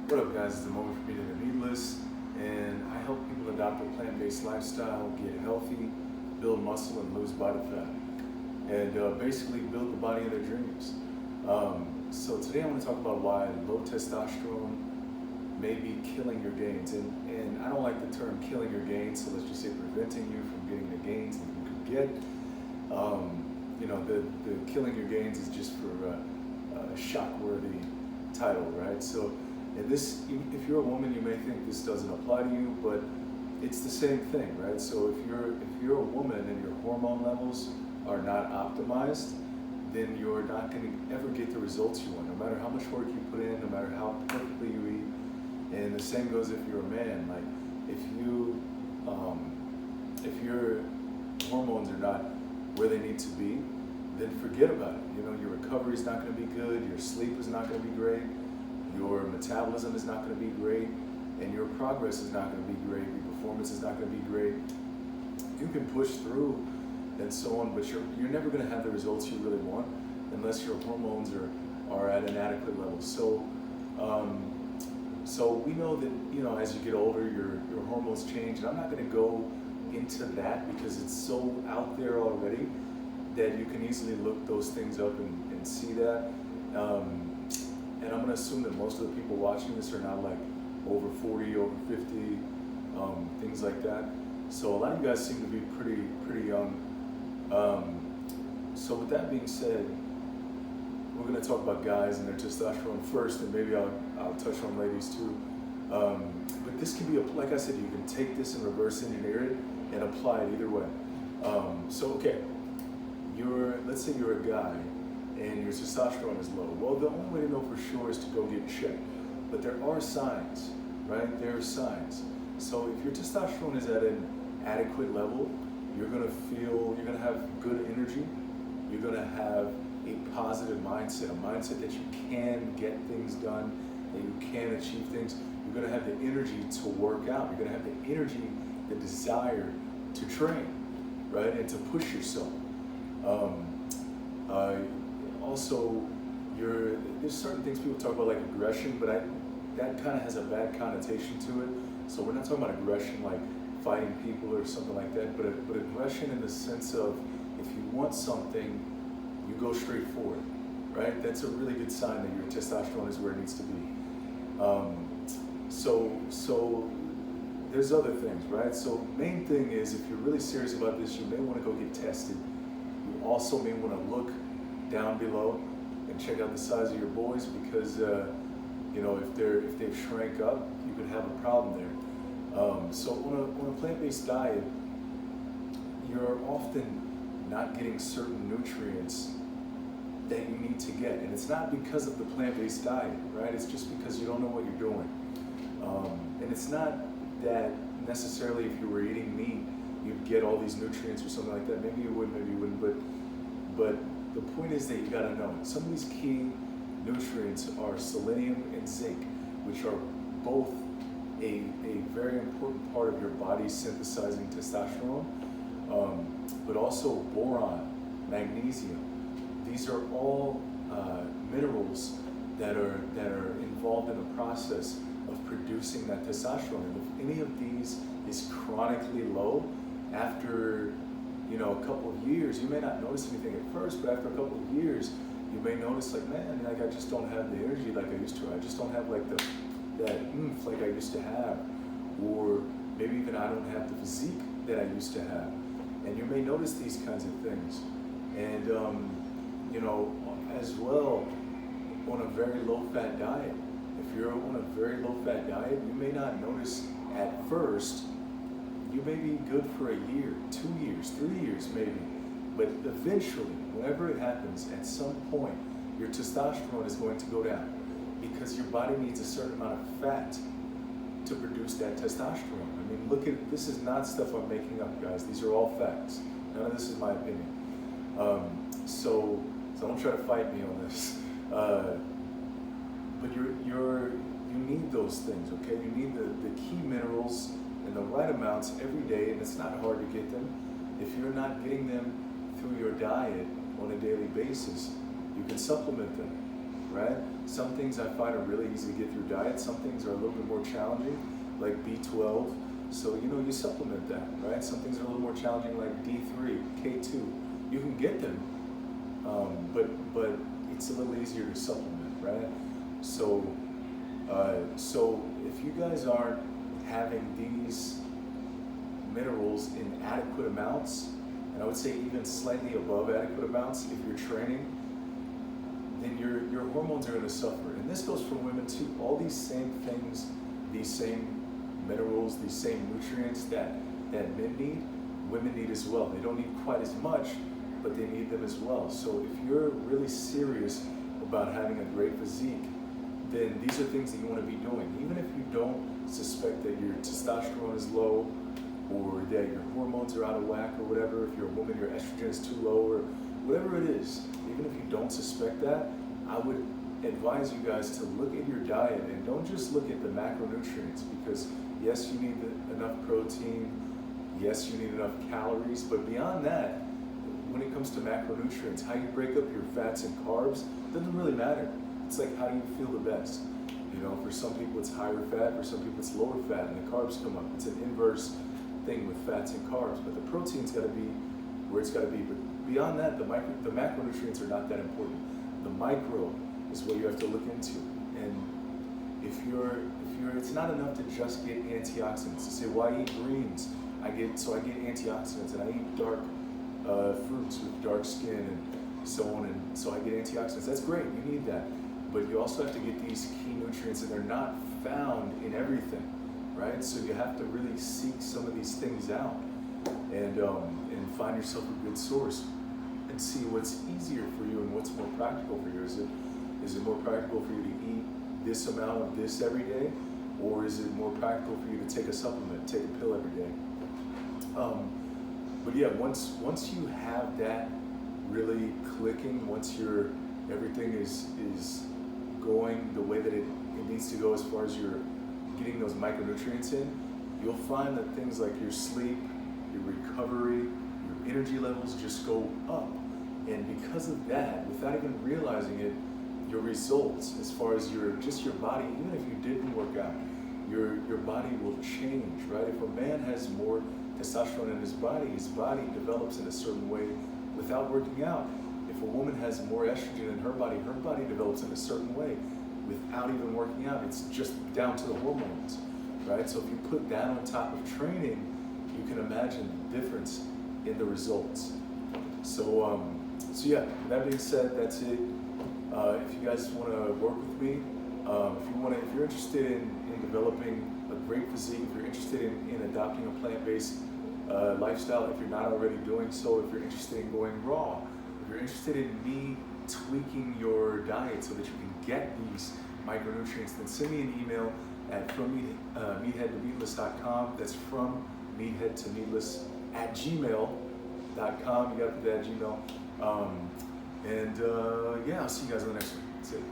What up, guys? It's the moment for me to needless, and I help people adopt a plant-based lifestyle, get healthy, build muscle, and lose body fat, and basically build the body of their dreams. So today I want to talk about why low testosterone may be killing your gains, and I don't like the term killing your gains, so let's just say preventing you from getting the gains that you could get. The killing your gains is just for a shock-worthy title, right? So, and this, if you're a woman, you may think this doesn't apply to you, but it's the same thing, right? So if you're a woman and your hormone levels are not optimized, then you're not going to ever get the results you want, no matter how much work you put in, no matter how perfectly you eat. And the same goes if you're a man. Like if your hormones are not where they need to be, then forget about it. You know, your recovery is not going to be good, your sleep is not going to be great, your metabolism is not going to be great, and your progress is not going to be great, your performance is not going to be great. You can push through and so on, but you're never going to have the results you really want unless your hormones are at an adequate level. So we know that, you know, as you get older, your hormones change, and I'm not going to go into that because it's so out there already that you can easily look those things up and see that. And I'm going to assume that most of the people watching this are not like over 40, over 50, things like that. So a lot of you guys seem to be pretty young. So with that being said, we're going to talk about guys and their testosterone first, and maybe I'll touch on ladies too. But this can be, like I said, you can take this and reverse engineer it and apply it either way. Okay, let's say you're a guy and your testosterone is low. Well, the only way to know for sure is to go get checked. But there are signs, right? There are signs. So if your testosterone is at an adequate level, you're gonna have good energy, you're gonna have a positive mindset, a mindset that you can get things done, that you can achieve things. You're gonna have the energy to work out, you're gonna have the energy, the desire to train, right? And to push yourself. Also, there's certain things people talk about like aggression, but that kind of has a bad connotation to it. So we're not talking about aggression like fighting people or something like that, but aggression in the sense of if you want something, you go straight for it, right? That's a really good sign that your testosterone is where it needs to be. So there's other things, right? So main thing is if you're really serious about this, you may want to go get tested. You also may want to look down below and check out the size of your boys because if they've shrank up, you could have a problem there. So on a plant-based diet, you're often not getting certain nutrients that you need to get, and it's not because of the plant-based diet, right? It's just because you don't know what you're doing. And it's not that necessarily if you were eating meat, you'd get all these nutrients or something like that. Maybe you would, maybe you wouldn't, but the point is that you gotta know it. Some of these key nutrients are selenium and zinc, which are both a very important part of your body synthesizing testosterone, but also boron, magnesium. These are all minerals that are involved in the process of producing that testosterone. And if any of these is chronically low, after a couple of years, you may not notice anything at first, but after a couple of years, you may notice like, man, like I just don't have the energy like I used to. I just don't have like that oomph like I used to have, or maybe even I don't have the physique that I used to have. And you may notice these kinds of things. And as well, on a very low-fat diet. If you're on a very low-fat diet, you may not notice at first. You may be good for a year, 2 years, 3 years maybe, but eventually, whenever it happens, at some point, your testosterone is going to go down because your body needs a certain amount of fat to produce that testosterone. I mean, this is not stuff I'm making up, guys. These are all facts. None of this is my opinion. So don't try to fight me on this. But you need those things, okay? You need the key minerals in the right amounts every day, and it's not hard to get them. If you're not getting them through your diet on a daily basis, you can supplement them, right? Some things I find are really easy to get through diet. Some things are a little bit more challenging, like B12. So, you supplement that, right? Some things are a little more challenging, like D3, K2. You can get them, but it's a little easier to supplement, right? So if you guys aren't having these minerals in adequate amounts, and I would say even slightly above adequate amounts if you're training, then your hormones are going to suffer. And this goes for women too. All these same things, these same minerals, these same nutrients that men need, women need as well. They don't need quite as much, but they need them as well. So if you're really serious about having a great physique, then these are things that you want to be doing. Even if you don't suspect that your testosterone is low, or that your hormones are out of whack, or whatever, if you're a woman, your estrogen is too low, or whatever it is, even if you don't suspect that, I would advise you guys to look at your diet and don't just look at the macronutrients, because yes, you need enough protein, yes, you need enough calories, but beyond that, when it comes to macronutrients, how you break up your fats and carbs doesn't really matter. It's like, how do you feel the best? For some people it's higher fat, for some people it's lower fat, and the carbs come up. It's an inverse thing with fats and carbs, but the protein's got to be where it's got to be. But beyond that, the macronutrients are not that important. The micro is what you have to look into. And if you're, it's not enough to just get antioxidants. To say, well, I eat greens, I get antioxidants, and I eat dark fruits with dark skin and so on, and so I get antioxidants. That's great, you need that. But you also have to get these key nutrients, and they're not found in everything, right? So you have to really seek some of these things out and find yourself a good source and see what's easier for you and what's more practical for you. Is it more practical for you to eat this amount of this every day, or is it more practical for you to take a supplement, take a pill every day? But yeah, once you have that really clicking, once everything is going the way that it needs to go as far as you're getting those micronutrients in, you'll find that things like your sleep, your recovery, your energy levels just go up. And because of that, without even realizing it, your results as far as your body, even if you didn't work out, your body will change, right? If a man has more testosterone in his body develops in a certain way without working out. If a woman has more estrogen in her body develops in a certain way without even working out. It's just down to the hormones, right? So if you put that on top of training, you can imagine the difference in the results. So yeah, that being said, that's it. If you guys want to work with me, if you're interested in developing a great physique, if you're interested in adopting a plant-based lifestyle, if you're not already doing so, if you're interested in going raw, if you're interested in me tweaking your diet so that you can get these micronutrients, then send me an email at frommeatheadtomeatless.com. That's from meathead to meatless at gmail.com. You got to put that at Gmail. Yeah, I'll see you guys in the next one. That's it.